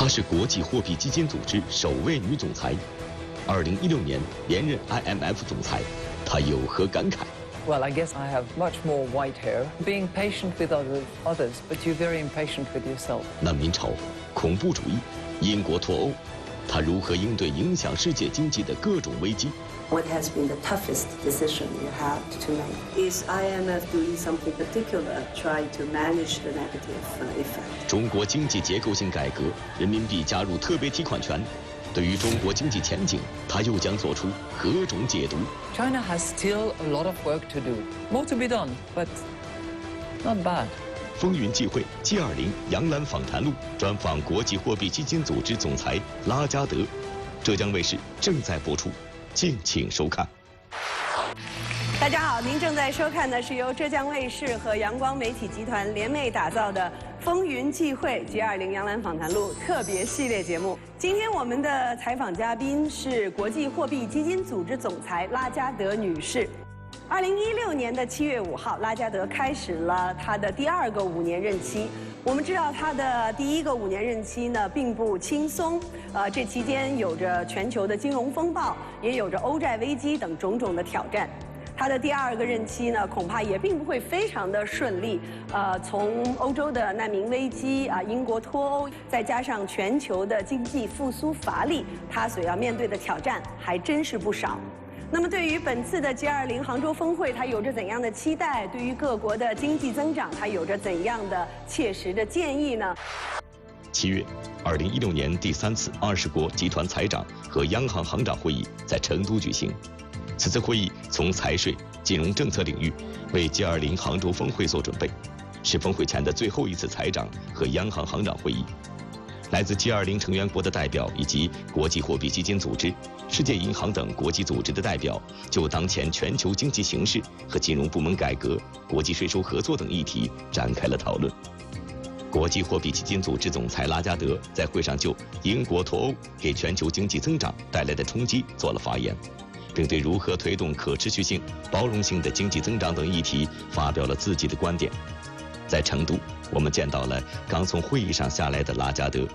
她是国际货币基金组织首位女总裁，2016年连任 IMF 总裁，她有何感慨？ Well, I guess I have much more white hair. Being patient with others, but you're very impatient with yourself. 难民潮、恐怖主义、英国脱欧，她如何应对影响世界经济的各种危机？ What has been the toughest decision you had to make? Is IMF doing something particular, trying to manage the negative effect? 中国经济结构性改革，人民币加入特别提款权，对于中国经济前景，他又将做出何种解读 China has still a lot of work to do. More to be done, but not bad. 风云际会 G20杨澜访谈录专访国际货币基金组织总裁拉加德，浙江卫视正在播出，敬请收看。大家好，您正在收看的是由浙江卫视和阳光媒体集团联袂打造的风云际会 G20杨澜访谈录特别系列节目。今天我们的采访嘉宾是国际货币基金组织总裁拉加德女士。2016年的7月5号，拉加德开始了她的第2个5年任期。我们知道她的第1个5年任期呢并不轻松，这期间有着全球的金融风暴，也有着欧债危机等种种的挑战。 他的第2个任期呢，恐怕也并不会非常的顺利。从欧洲的难民危机英国脱欧，再加上全球的经济复苏乏力，他所要面对的挑战还真是不少。那么，对于本次的 G20杭州峰会，他有着怎样的期待？对于各国的经济增长，他有着怎样的切实的建议呢7月，2016年第3次20国集团财长和央行行长会议在成都举行。 此次会议从财税、金融政策领域为 G20杭州峰会做准备，是峰会前的最后一次财长和央行行长会议。来自 G20成员国的代表以及国际货币基金组织、世界银行等国际组织的代表，就当前全球经济形势和金融部门改革、国际税收合作等议题展开了讨论。国际货币基金组织总裁拉加德在会上就英国脱欧给全球经济增长带来的冲击做了发言。 并对如何推动可持续性、包容性的经济增长等议题发表了自己的观点。在成都，我们见到了刚从会议上下来的拉加德。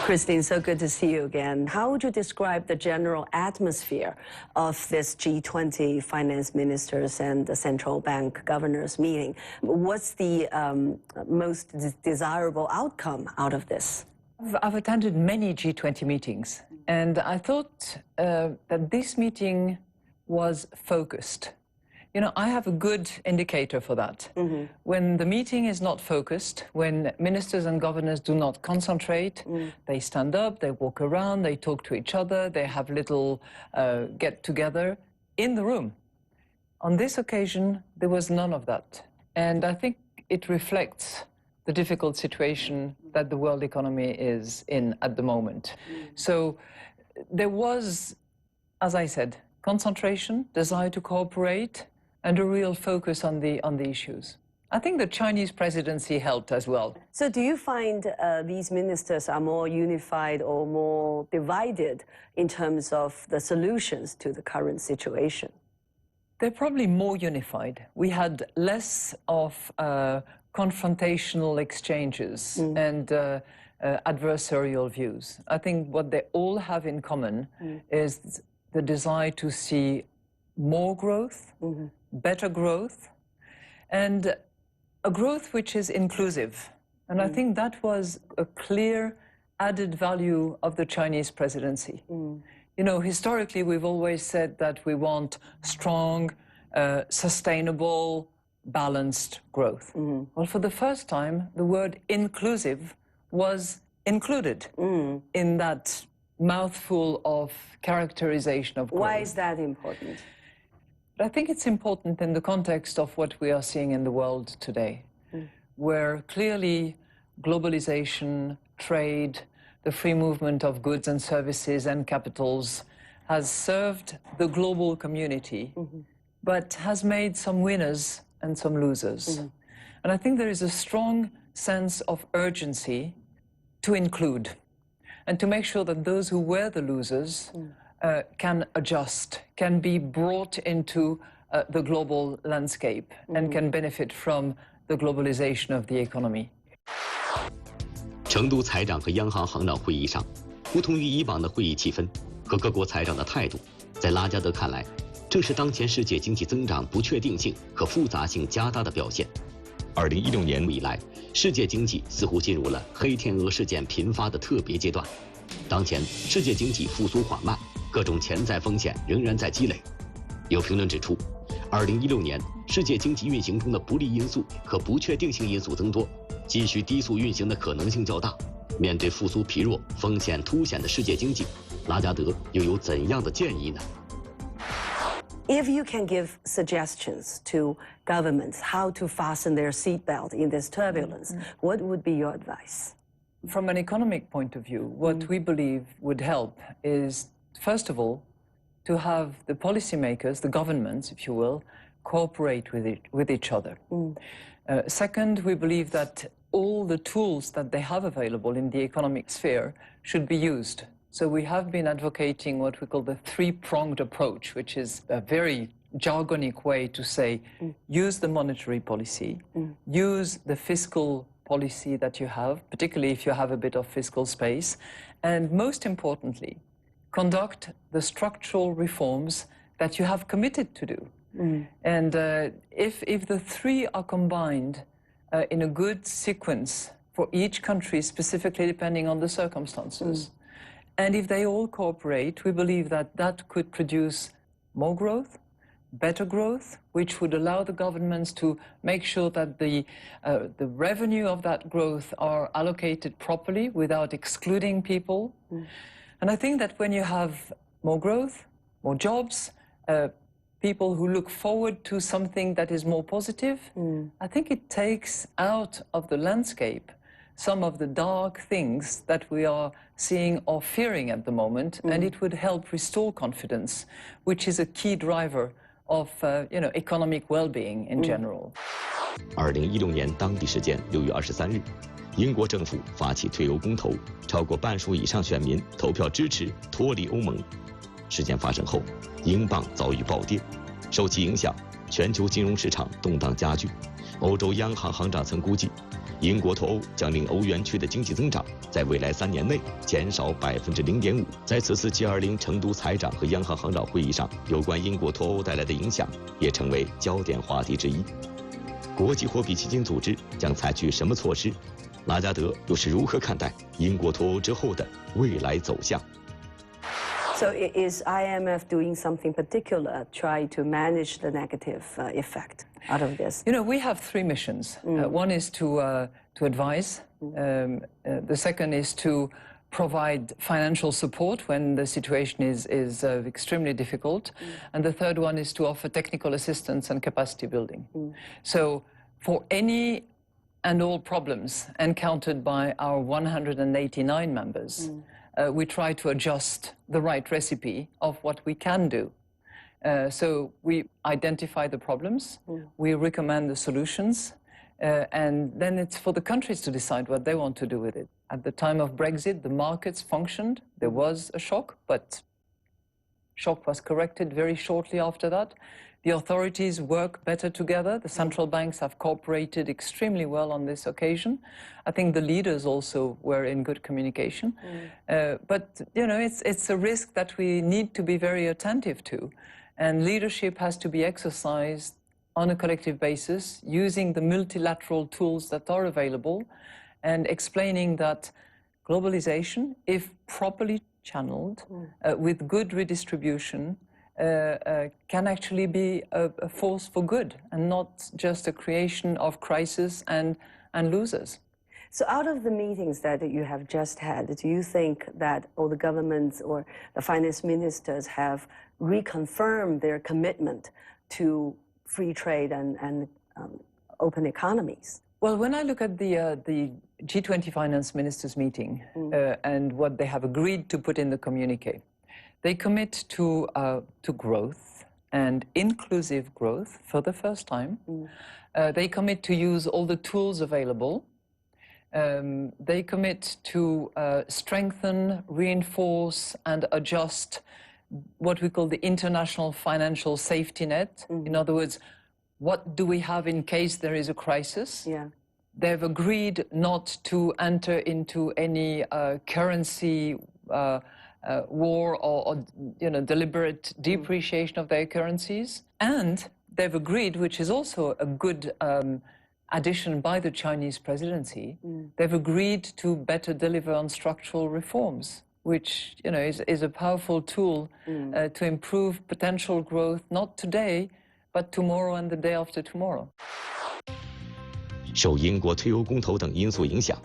Christine, so good to see you again. How would you describe the general atmosphere of this G20 finance ministers and the central bank governors meeting? What's the most desirable outcome out of this? I've attended many G20 meetings, and I thought that this meeting was focused. You know, I have a good indicator for that. When the meeting is not focused, when ministers and governors do not concentrate, they stand up, they walk around, they talk to each other, they have little get-together in the room. On this occasion, there was none of that. And I think it reflects the difficult situation that the world economy is in at the moment. So there was, as I said, concentration, desire to cooperate, and a real focus on the issues. I think the Chinese presidency helped as well. So do you find these ministers are more unified or more divided in terms of the solutions to the current situation? They're probably more unified. We had less of confrontational exchanges and adversarial views. I think what they all have in common is the desire to see more growth, better growth, and a growth which is inclusive. And I think that was a clear added value of the Chinese presidency. You know, historically, we've always said that we want strong, sustainable, balanced growth. Well, for the first time, the word inclusive was included in that mouthful of characterization of growth. Why is that important? I think it's important in the context of what we are seeing in the world today, where clearly globalization, trade, the free movement of goods and services and capitals has served the global community, but has made some winners and some losers. And I think there is a strong sense of urgency to include and to make sure that those who were the losers can adjust, can be brought into the global landscape and can benefit from the globalization of the economy. 成都财长和央行行长会议上，不同于以往的会议气氛和各国财长的态度，在拉加德看来，正是当前世界经济增长不确定性和复杂性加大的表现。2016年以来，世界经济似乎进入了黑天鹅事件频发的特别阶段。当前世界经济复苏缓慢，各种潜在风险仍然在积累。有评论指出，2016年世界经济运行中的不利因素和不确定性因素增多，继续低速运行的可能性较大。面对复苏疲弱、风险凸显的世界经济，拉加德又有怎样的建议呢？ If you can give suggestions to governments how to fasten their seatbelt in this turbulence, what would be your advice? From an economic point of view, what we believe would help is, first of all, to have the policymakers, the governments, if you will, cooperate with each other. Second, we believe that all the tools that they have available in the economic sphere should be used. So we have been advocating what we call the three-pronged approach, which is a very jargonic way to say, use the monetary policy, use the fiscal policy that you have, particularly if you have a bit of fiscal space, and most importantly, conduct the structural reforms that you have committed to do. And if the three are combined in a good sequence for each country, specifically depending on the circumstances, and if they all cooperate, we believe that that could produce more growth, better growth, which would allow the governments to make sure that the revenue of that growth are allocated properly without excluding people. And I think that when you have more growth, more jobs, people who look forward to something that is more positive, I think it takes out of the landscape some of the dark things that we are seeing or fearing at the moment, and it would help restore confidence, which is a key driver of economic well-being in general. 2016年当地时间6月23日，英国政府发起退欧公投，超过半数以上选民投票支持脱离欧盟。事件发生后，英镑遭遇暴跌，受其影响，全球金融市场动荡加剧。欧洲央行行长曾估计，英国脱欧将令欧元区的经济增长在未来3年内减少0.5%。在此次 G20 成都财长和央行行长会议上，有关英国脱欧带来的影响也成为焦点话题之一。国际货币基金组织将采取什么措施？拉加德又是如何看待英国脱欧之后的未来走向？ So is IMF doing something particular, try to manage the negative effect out of this? You know, we have three missions. One is to advise. The second is to provide financial support when the situation is extremely difficult. And the third one is to offer technical assistance and capacity building. So for any and all problems encountered by our 189 members, we try to adjust the right recipe of what we can do. So we identify the problems, we recommend the solutions, and then it's for the countries to decide what they want to do with it. At the time of Brexit, the markets functioned. There was a shock, but shock was corrected very shortly after that. The authorities work better together. The central banks have cooperated extremely well on this occasion. I think the leaders also were in good communication. But, you know, it's a risk that we need to be very attentive to. And leadership has to be exercised on a collective basis, using the multilateral tools that are available, and explaining that globalization, if properly channeled, with good redistribution, can actually be a force for good and not just a creation of crisis and losers. So out of the meetings that you have just had, do you think that all the governments or the finance ministers have reconfirmed their commitment to free trade and open economies? Well, when I look at the G20 finance ministers meeting and what they have agreed to put in the communique, they commit to growth and inclusive growth for the first time. They commit to use all the tools available. They commit to strengthen, reinforce, and adjust what we call the international financial safety net. In other words, what do we have in case there is a crisis? they've agreed not to enter into any currency war or deliberate depreciation of their currencies. And they've agreed, which is also a good addition by the Chinese presidency, they've agreed to better deliver on structural reforms, which is a powerful tool to improve potential growth, not today, but tomorrow and the day after tomorrow. 受英国退欧公投等因素影响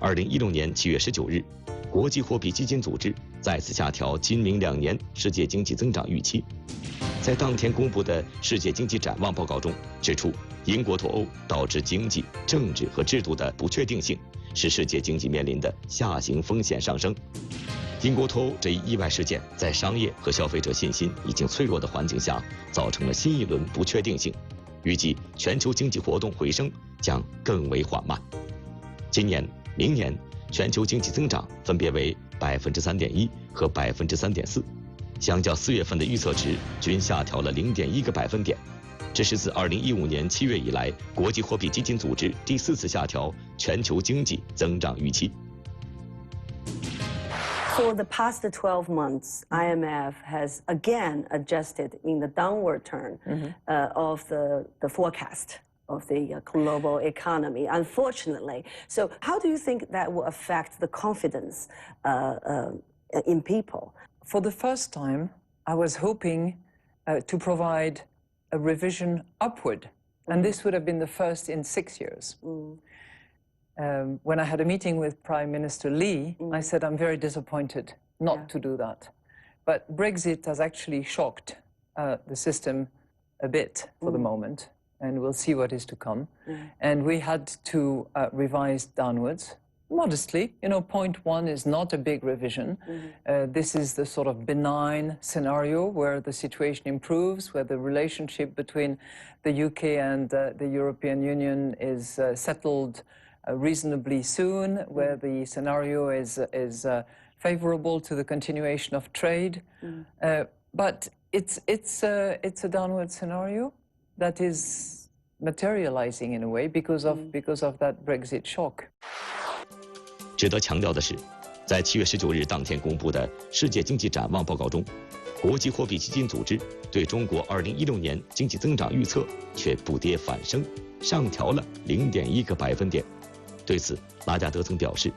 ，2016年7月19日，国际货币基金组织再次下调今明2年世界经济增长预期。在当天公布的世界经济展望报告中指出，英国脱欧导致经济、政治和制度的不确定性，使世界经济面临的下行风险上升。英国脱欧这一意外事件，在商业和消费者信心已经脆弱的环境下，造成了新一轮不确定性。预计全球经济活动回升将更为缓慢。今年、明年全球经济增长分别为3.1%和3.4%，相较4月份的预测值均下调了0.1个百分点。这是自2015年7月以来，国际货币基金组织第4次下调全球经济增长预期。For the past 12 months, IMF has again adjusted in the downward turn of the forecast of the global economy, unfortunately. So how do you think that will affect the confidence in people? For the first time, I was hoping to provide a revision upward, and this would have been the first in 6 years. When I had a meeting with Prime Minister Lee, I said I'm very disappointed not to do that. But Brexit has actually shocked the system a bit for the moment, and we'll see what is to come. And we had to revise downwards, modestly. 0.1 is not a big revision. This is the sort of benign scenario where the situation improves, where the relationship between the UK and the European Union is settled reasonably soon, where the scenario is favorable to the continuation of trade. But it's a downward scenario that is materializing in a way because of that Brexit shock. 值得强调的是，在7月19日当天公布的世界经济展望报告中，国际货币基金组织对中国2016年经济增长预测却不跌反升，上调了0.1个百分点。对此，拉加德曾表示，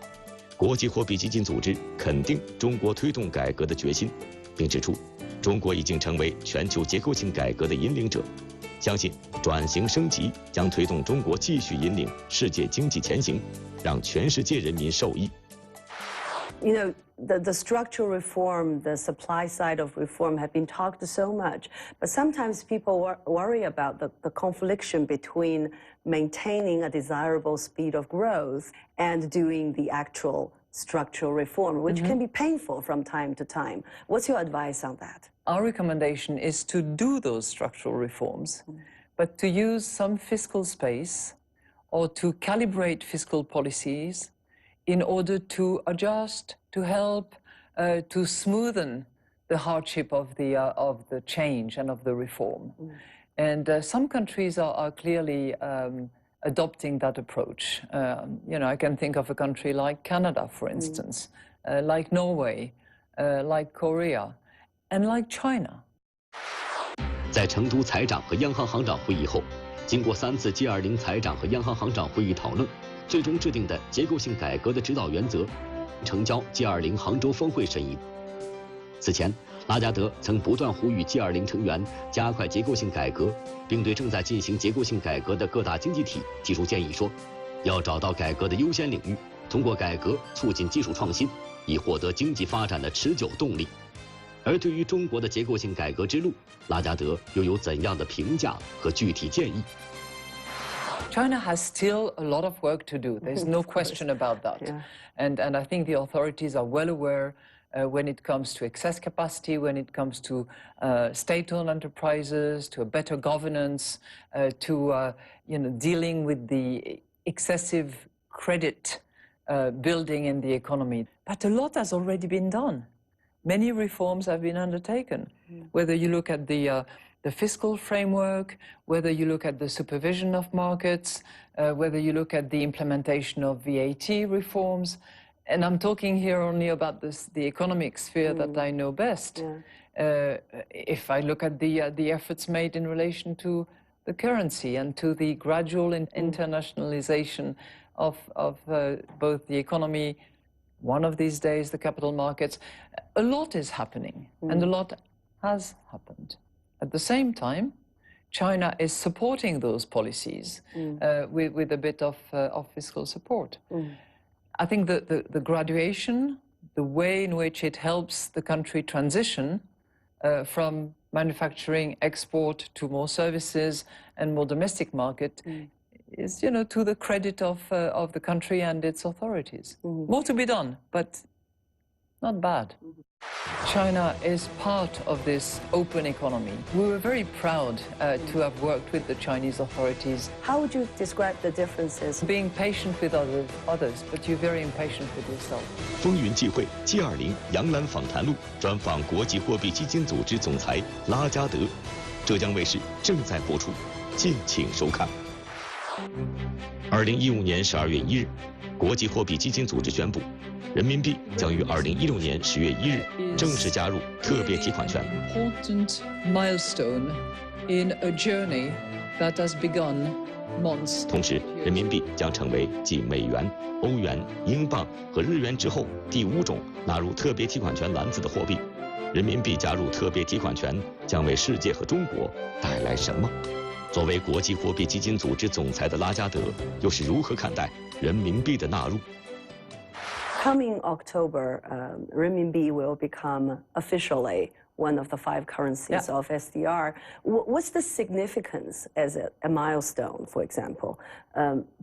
国际货币基金组织肯定中国推动改革的决心，并指出，中国已经成为全球结构性改革的引领者，相信转型升级将推动中国继续引领世界经济前行，让全世界人民受益。The structural reform, the supply side of reform have been talked so much, but sometimes people worry about the confliction between maintaining a desirable speed of growth and doing the actual structural reform, which can be painful from time to time. What's your advice on that? Our recommendation is to do those structural reforms, but to use some fiscal space or to calibrate fiscal policies in order to adjust, to help, to smoothen the hardship of the change and of the reform. And some countries are clearly adopting that approach. I can think of a country like Canada, for instance, like Norway, like Korea, and like China. 在成都财长和央行行长会议后，经过3次 G20 财长和央行行长会议讨论，最终制定的结构性改革的指导原则，呈交 G20 杭州峰会审议。此前，拉加德曾不断呼吁 G20 成员加快结构性改革，并对正在进行结构性改革的各大经济体提出建议说，要找到改革的优先领域，通过改革促进技术创新，以获得经济发展的持久动力。而对于中国的结构性改革之路，拉加德又有怎样的评价和具体建议？ China has still a lot of work to do. There's no question about that. And I think the authorities are well aware when it comes to excess capacity, when it comes to state-owned enterprises, to a better governance, to dealing with the excessive credit building in the economy. But a lot has already been done. Many reforms have been undertaken. Whether you look at the the fiscal framework, whether you look at the supervision of markets, whether you look at the implementation of VAT reforms. And I'm talking here only about the economic sphere that I know best. Yeah. If I look at the efforts made in relation to the currency and to the gradual internationalization of both the economy, one of these days the capital markets, a lot is happening and a lot has happened. At the same time, China is supporting those policies with a bit of fiscal support. I think that the graduation, the way in which it helps the country transition from manufacturing, export to more services and more domestic market is, you know, to the credit of the country and its authorities. More to be done, but not bad. China is part of this open economy. We were very proud to have worked with the Chinese authorities. How would you describe the differences? Being patient with others, but you're very impatient with yourself. 风云际会 G20 杨澜访谈录专访国际货币基金组织总裁拉加德，浙江卫视正在播出，敬请收看。2015年12月1日，国际货币基金组织宣布，人民币将于2016年10月1日正式加入特别提款权。Important milestone in a journey that has begun months. 同时，人民币将成为继美元、欧元、英镑和日元之后第5种纳入特别提款权篮子的货币。人民币加入特别提款权将为世界和中国带来什么？作为国际货币基金组织总裁的拉加德又是如何看待人民币的纳入？ Coming October, renminbi will become officially one of the 5 currencies of SDR. What's the significance as a milestone, for example,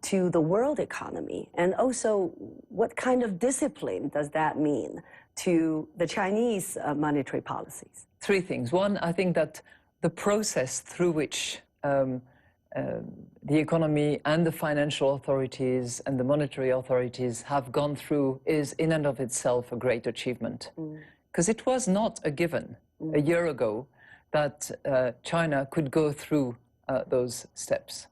to the world economy? And also, what kind of discipline does that mean to the Chinese monetary policies? 3 things. One, I think that the process through which the economy and the financial authorities and the monetary authorities have gone through is in and of itself a great achievement. Because it was not a given a year ago that China could go through those steps.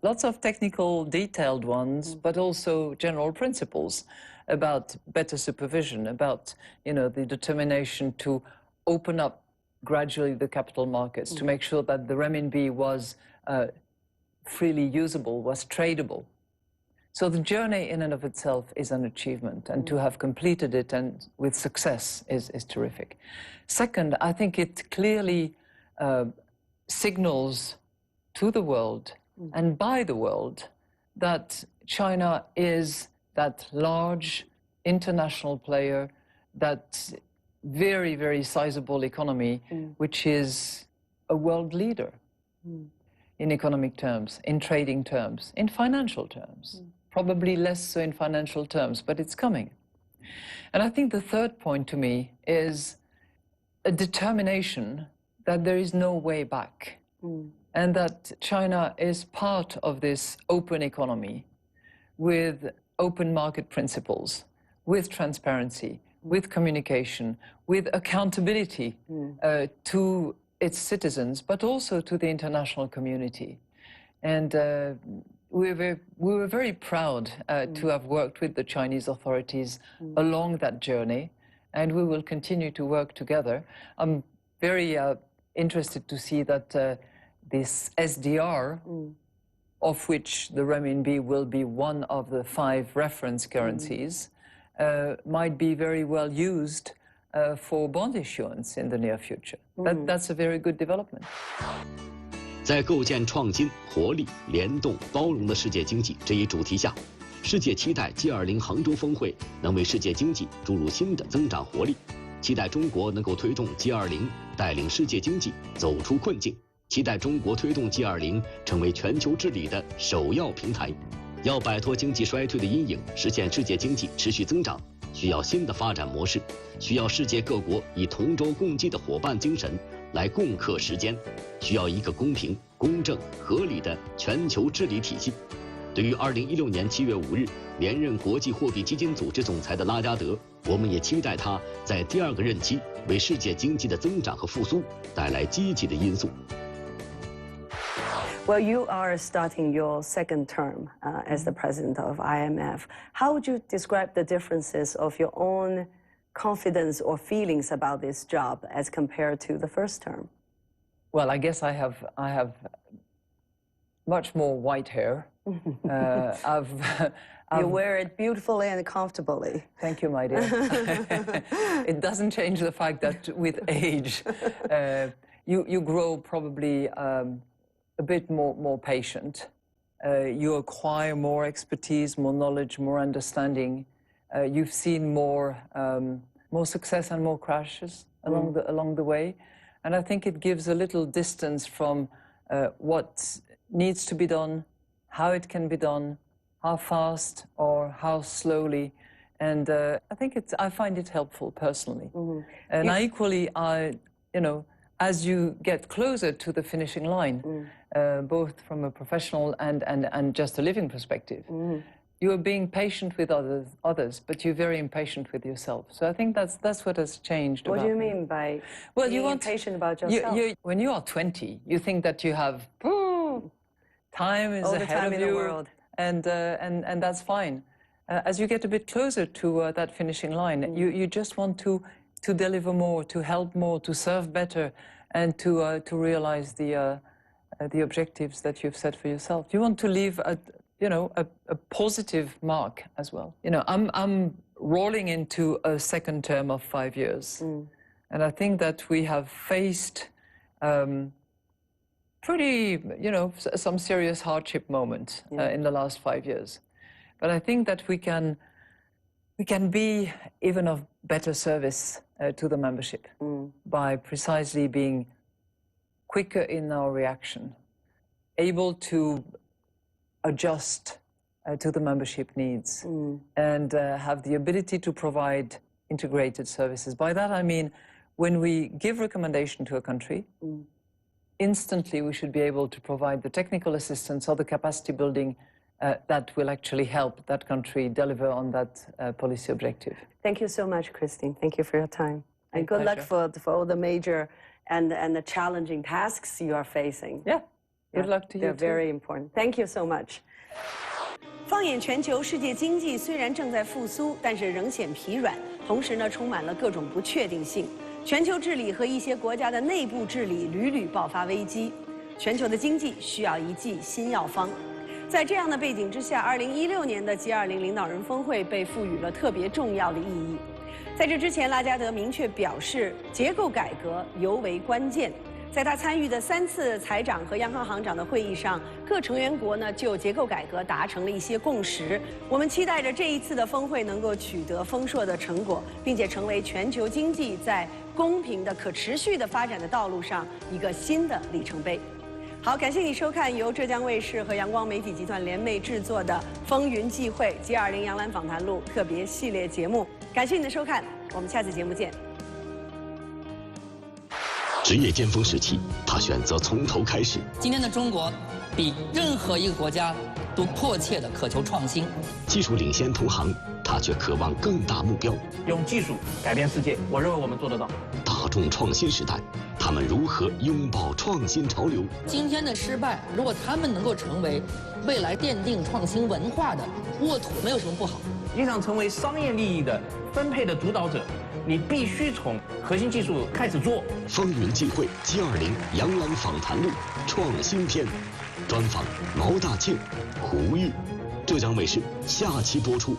Lots of technical, detailed ones, but also general principles about better supervision, about, you know, the determination to open up gradually the capital markets, to make sure that the renminbi was freely usable, was tradable. So the journey in and of itself is an achievement, and to have completed it and with success is terrific. Second, I think it clearly signals to the world and by the world that China is that large international player, that very, very sizable economy, which is a world leader in economic terms, in trading terms, in financial terms. Probably less so in financial terms, but it's coming. And I think the third point to me is a determination that there is no way back, and that China is part of this open economy with open market principles, with transparency, with communication, with accountability to its citizens, but also to the international community. And we were very proud to have worked with the Chinese authorities along that journey, and we will continue to work together. I'm very interested to see that this SDR, of which the renminbi will be one of the 5 reference currencies, might be very well used for bond issuance in the near future. That's a very good development. 在构建创新、活力、联动、包容的世界经济这一主题下，世界期待 G20 杭州峰会能为世界经济注入新的增长活力，期待中国能够推动 G20 带领世界经济走出困境，期待中国推动 G20 成为全球治理的首要平台。要摆脱经济衰退的阴影，实现世界经济持续增长，需要新的发展模式，需要世界各国以同舟共济的伙伴精神来共克时艰，需要一个公平、公正、合理的全球治理体系。对于2016年7月5日连任国际货币基金组织总裁的拉加德，我们也期待他在第2个任期为世界经济的增长和复苏带来积极的因素。Well, you are starting your second term as the president of IMF. How would you describe the differences of your own confidence or feelings about this job as compared to the first term? Well, I guess I have much more white hair. You wear it beautifully and comfortably. Thank you, my dear. It doesn't change the fact that with age, you grow probably a bit more patient. You acquire more expertise, more knowledge, more understanding. You've seen more success and more crashes along the way. And I think it gives a little distance from what needs to be done, how it can be done, how fast or how slowly. And I think I find it helpful personally. And equally, as you get closer to the finishing line, both from a professional and just a living perspective, you are being patient with others, but you're very impatient with yourself. So I think that's what has changed. What do you mean by being impatient about yourself? When you are 20, you think that you have time is ahead of you, the world. And that's fine. As you get a bit closer to that finishing line, you just want to deliver more, to help more, to serve better, and to realize the objectives that you've set for yourself. You want to leave a positive mark as well. I'm rolling into a second term of 5 years, and I think that we have faced some serious hardship moments in the last 5 years. But I think that we can be even of better service to the membership by precisely being quicker in our reaction, able to adjust to the membership needs, and have the ability to provide integrated services. By that I mean, when we give recommendation to a country, instantly we should be able to provide the technical assistance or the capacity building that will actually help that country deliver on that policy objective. Thank you so much, Christine. Thank you for your time. And good luck for all the major and the challenging tasks you are facing. Yeah, good luck to you. They're very important. Thank you so much. 放眼全球，世界经济虽然正在复苏，但是仍显疲软，同时呢，充满了各种不确定性。全球治理和一些国家的内部治理屡屡爆发危机，全球的经济需要一剂新药方。在这样的背景之下，2016年的 G20 领导人峰会被赋予了特别重要的意义。在这之前，拉加德明确表示，结构改革尤为关键。在他参与的3次财长和央行行长的会议上，各成员国呢就结构改革达成了一些共识。我们期待着这一次的峰会能够取得丰硕的成果，并且成为全球经济在公平的、可持续的发展的道路上一个新的里程碑。好，感谢你收看由浙江卫视和阳光媒体集团联袂制作的《风云际会 G20 杨澜访谈录》特别系列节目。感谢你的收看，我们下次节目见。职业巅峰时期，他选择从头开始。今天的中国，比任何一个国家都迫切地渴求创新。技术领先同行，他却渴望更大目标。用技术改变世界，我认为我们做得到。大众创新时代，他们如何拥抱创新潮流？今天的失败，如果他们能够成为未来奠定创新文化的沃土，没有什么不好。你想成为商业利益的分配的主导者，你必须从核心技术开始做。风云际会 G20 杨澜访谈录创新篇，专访毛大庆、胡玉，浙江卫视下期播出。